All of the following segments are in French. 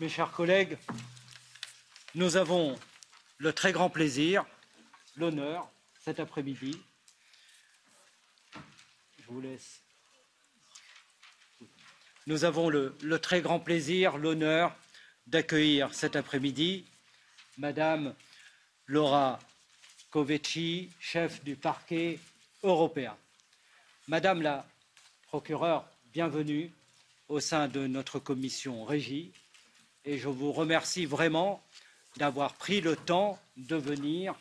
Mes chers collègues, nous avons le très grand plaisir, l'honneur, cet après-midi, nous avons le très grand plaisir, l'honneur d'accueillir cet après-midi Madame Laura Kövesi, chef du parquet européen. Madame la procureure, bienvenue au sein de notre commission Régie et je vous remercie vraiment d'avoir pris le temps de venir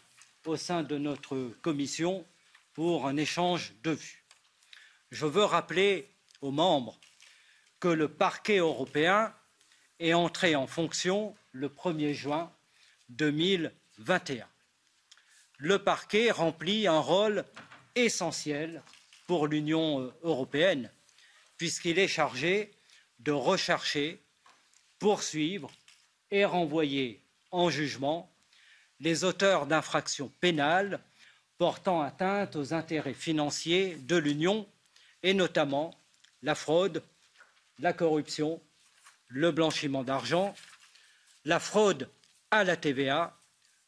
au sein de notre commission pour un échange de vues. Je veux rappeler aux membres que le parquet européen est entré en fonction le 1er juin 2021. Le parquet remplit un rôle essentiel pour l'Union européenne puisqu'il est chargé de rechercher, poursuivre et renvoyer en jugement les auteurs d'infractions pénales portant atteinte aux intérêts financiers de l'Union et notamment la fraude, la corruption, le blanchiment d'argent, la fraude à la TVA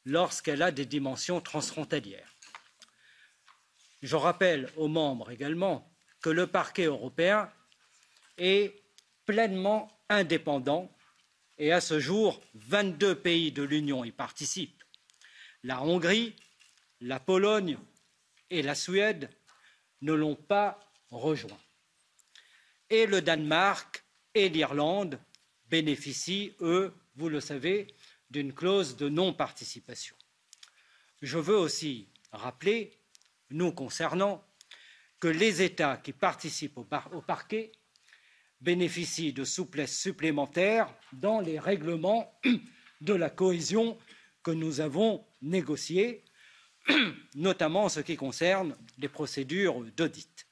lorsqu'elle a des dimensions transfrontalières. Je rappelle aux membres également que le parquet européen est pleinement indépendant et à ce jour, 22 pays de l'Union y participent. La Hongrie, la Pologne et la Suède ne l'ont pas rejoint. Et le Danemark et l'Irlande bénéficient, eux, vous le savez, d'une clause de non-participation. Je veux aussi rappeler, nous concernant, que les États qui participent au parquet bénéficient de souplesse supplémentaire dans les règlements de la cohésion que nous avons négociés, notamment en ce qui concerne les procédures d'audit.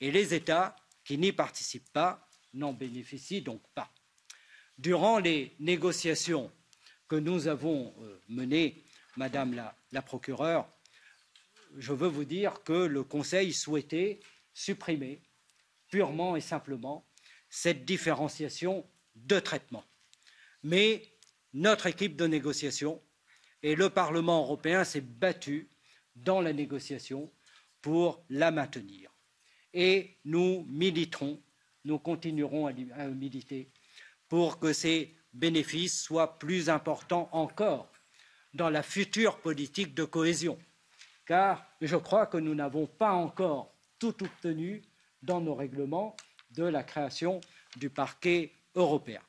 Et les États qui n'y participent pas n'en bénéficient donc pas. Durant les négociations que nous avons menées, Madame la procureure, je veux vous dire que le Conseil souhaitait supprimer purement et simplement cette différenciation de traitement. Mais notre équipe de négociation et le Parlement européen s'est battu dans la négociation pour la maintenir. Et nous militerons, nous continuerons à militer pour que ces bénéfices soient plus importants encore dans la future politique de cohésion, car je crois que nous n'avons pas encore tout obtenu dans nos règlements de la création du parquet européen.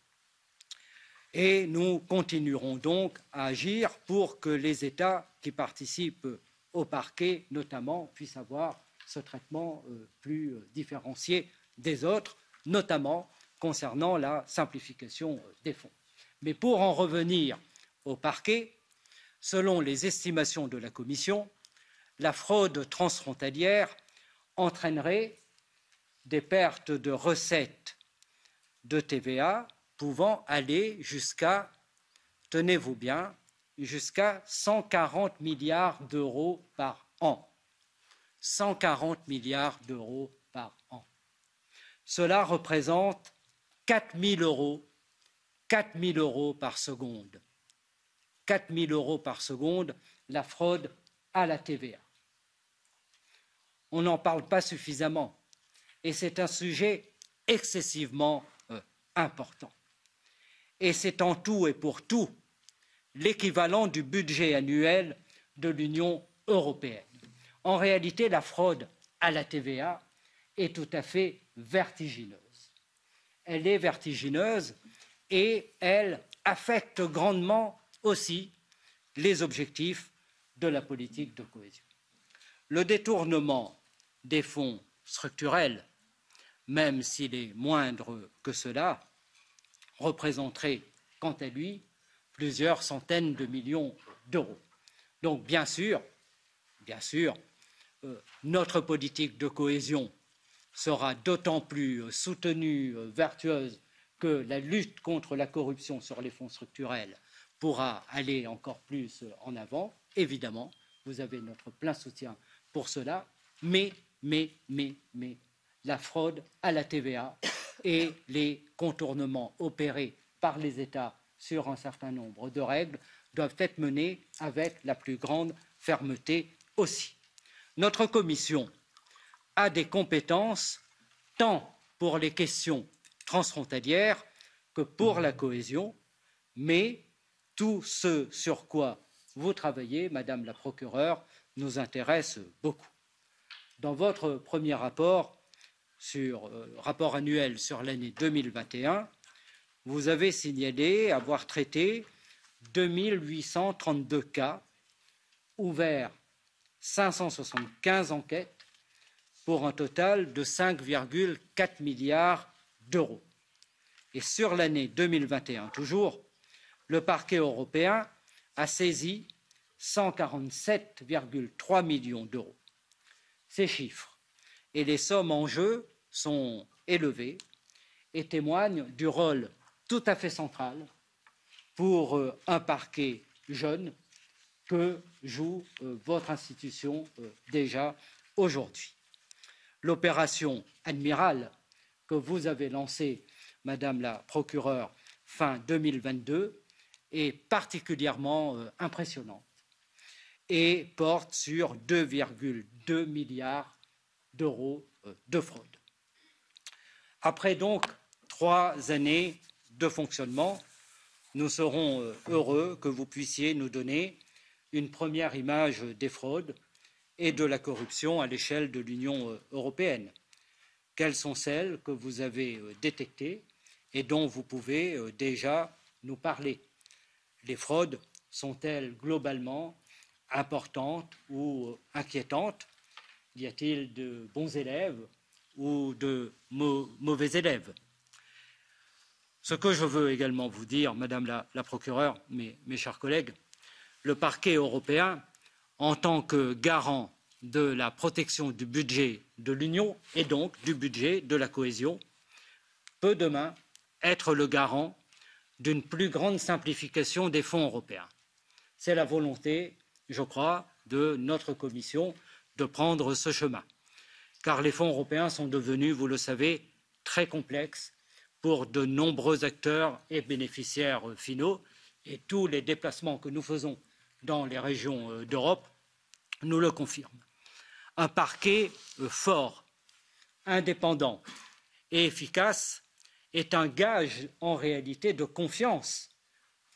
Et nous continuerons donc à agir pour que les États qui participent au parquet, notamment, puissent avoir ce traitement plus différencié des autres, notamment concernant la simplification des fonds. Mais pour en revenir au parquet, selon les estimations de la Commission, la fraude transfrontalière entraînerait des pertes de recettes de TVA pouvant aller jusqu'à, tenez-vous bien, jusqu'à 140 milliards d'euros par an. 140 milliards d'euros par an. Cela représente 4 000 euros par seconde. 4 000 euros par seconde, la fraude à la TVA. On n'en parle pas suffisamment et c'est un sujet excessivement important. Et c'est en tout et pour tout l'équivalent du budget annuel de l'Union européenne. En réalité, la fraude à la TVA est tout à fait vertigineuse. Elle est vertigineuse et elle affecte grandement aussi les objectifs de la politique de cohésion. Le détournement des fonds structurels, même s'il est moindre que cela, représenterait quant à lui plusieurs centaines de millions d'euros. Donc bien sûr, notre politique de cohésion sera d'autant plus soutenue, vertueuse, que la lutte contre la corruption sur les fonds structurels pourra aller encore plus en avant. Évidemment, vous avez notre plein soutien pour cela, mais la fraude à la TVA et les contournements opérés par les États sur un certain nombre de règles doivent être menées avec la plus grande fermeté aussi. Notre commission a des compétences tant pour les questions transfrontalières que pour la cohésion, mais tout ce sur quoi vous travaillez, Madame la procureure, nous intéresse beaucoup. Dans votre premier rapport annuel sur l'année 2021, vous avez signalé avoir traité 2832 cas, ouvert 575 enquêtes pour un total de 5,4 milliards d'euros. Et sur l'année 2021, toujours, le parquet européen a saisi 147,3 millions d'euros. Ces chiffres et les sommes en jeu sont élevés et témoignent du rôle tout à fait central pour un parquet jeune que joue votre institution déjà aujourd'hui. L'opération Admiral que vous avez lancée, Madame la procureure, fin 2022, est particulièrement impressionnante et porte sur 2,2 milliards d'euros de fraude. Après donc 3 années de fonctionnement, nous serons heureux que vous puissiez nous donner une première image des fraudes et de la corruption à l'échelle de l'Union européenne. Quelles sont celles que vous avez détectées et dont vous pouvez déjà nous parler? Les fraudes sont-elles globalement importantes ou inquiétantes? Y a-t-il de bons élèves ou de mauvais élèves? Ce que je veux également vous dire, Madame la procureure, mes chers collègues, le parquet européen, en tant que garant de la protection du budget de l'Union et donc du budget de la cohésion, peut demain être le garant d'une plus grande simplification des fonds européens. C'est la volonté, je crois, de notre commission de prendre ce chemin, car les fonds européens sont devenus, vous le savez, très complexes pour de nombreux acteurs et bénéficiaires finaux, et tous les déplacements que nous faisons dans les régions d'Europe nous le confirment. Un parquet fort, indépendant et efficace est un gage en réalité de confiance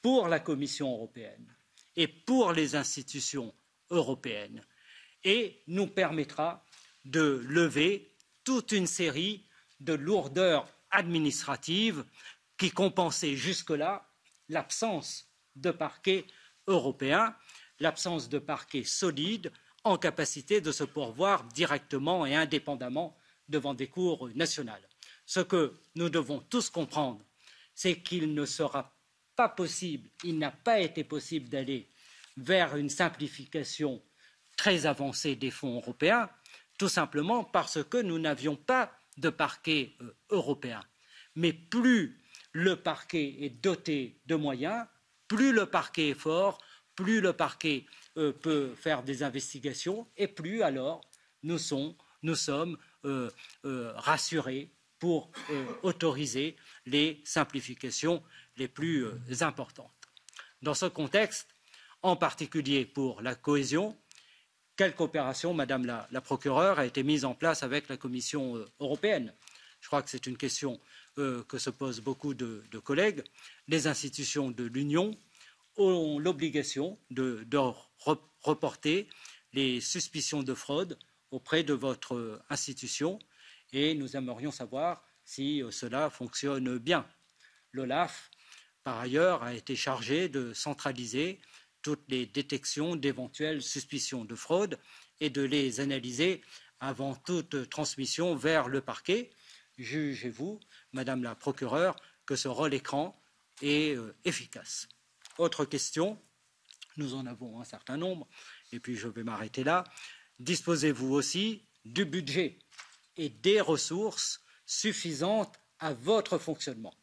pour la Commission européenne et pour les institutions européennes et nous permettra de lever toute une série de lourdeurs administratives qui compensaient jusque-là l'absence de parquet européen, l'absence de parquet solide en capacité de se pourvoir directement et indépendamment devant des cours nationales. Ce que nous devons tous comprendre, c'est qu'il ne sera pas possible, il n'a pas été possible d'aller vers une simplification très avancée des fonds européens, tout simplement parce que nous n'avions pas de parquet européen. Mais plus le parquet est doté de moyens, plus le parquet est fort, plus le parquet peut faire des investigations et plus alors nous sommes rassurés pour autoriser les simplifications les plus importantes. Dans ce contexte, en particulier pour la cohésion, quelle coopération, Madame la procureure, a été mise en place avec la Commission européenne? Je crois que c'est une question que se posent beaucoup de collègues. Les institutions de l'Union ont l'obligation de reporter les suspicions de fraude auprès de votre institution et nous aimerions savoir si cela fonctionne bien. L'OLAF, par ailleurs, a été chargé de centraliser toutes les détections d'éventuelles suspicions de fraude et de les analyser avant toute transmission vers le parquet. Jugez-vous, Madame la procureure, que ce rôle écran est efficace? Autre question, nous en avons un certain nombre, et puis je vais m'arrêter là. Disposez-vous aussi du budget et des ressources suffisantes à votre fonctionnement?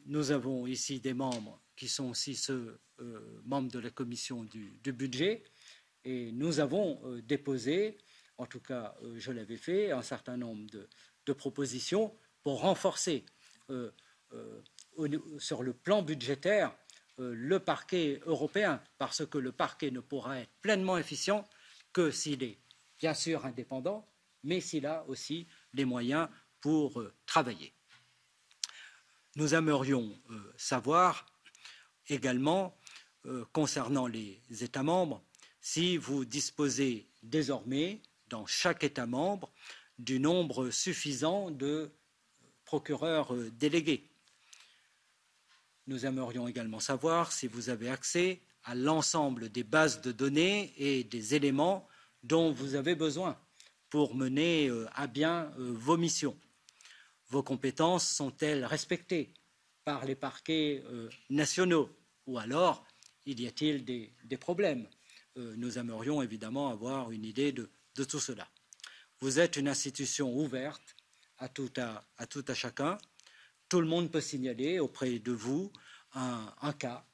Nous avons ici des membres qui sont aussi ceux membres de la commission du budget, et nous avons déposé, en tout cas je l'avais fait, un certain nombre de propositions pour renforcer sur le plan budgétaire le parquet européen, parce que le parquet ne pourra être pleinement efficient que s'il est bien sûr indépendant, mais s'il a aussi les moyens pour travailler. Nous aimerions savoir également, concernant les États membres, si vous disposez désormais, dans chaque État membre, du nombre suffisant de procureurs délégués. Nous aimerions également savoir si vous avez accès à l'ensemble des bases de données et des éléments dont vous avez besoin pour mener à bien vos missions. Vos compétences sont-elles respectées par les parquets nationaux ou alors y a-t-il des problèmes? Nous aimerions évidemment avoir une idée de tout cela. Vous êtes une institution ouverte à tout à chacun. Tout le monde peut signaler auprès de vous un cas.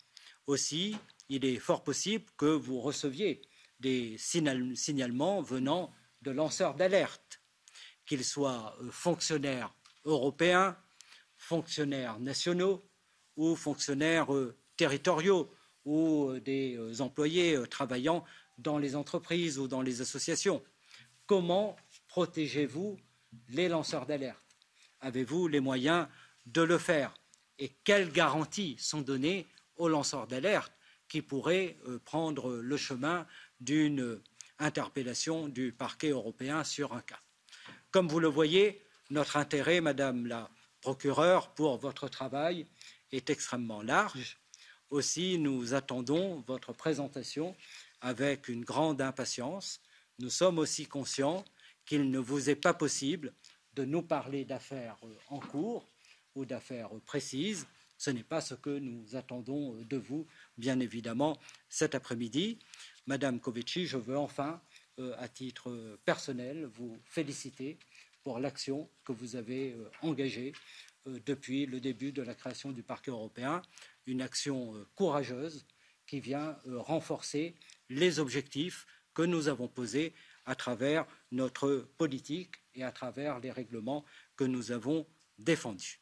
Aussi, il est fort possible que vous receviez des signalements venant de lanceurs d'alerte, qu'ils soient fonctionnaires européens, fonctionnaires nationaux ou fonctionnaires territoriaux ou des employés travaillant dans les entreprises ou dans les associations. Comment protégez-vous les lanceurs d'alerte? Avez-vous les moyens de le faire? Et quelles garanties sont données aux lanceurs d'alerte qui pourraient prendre le chemin d'une interpellation du parquet européen sur un cas? Comme vous le voyez, notre intérêt, Madame la procureure, pour votre travail est extrêmement large. Aussi, nous attendons votre présentation avec une grande impatience. Nous sommes aussi conscients qu'il ne vous est pas possible de nous parler d'affaires en cours ou d'affaires précises. Ce n'est pas ce que nous attendons de vous, bien évidemment, cet après-midi. Madame Covici, je veux enfin, à titre personnel, vous féliciter pour l'action que vous avez engagée depuis le début de la création du parquet européen, une action courageuse qui vient renforcer les objectifs que nous avons posés à travers notre politique et à travers les règlements que nous avons défendus.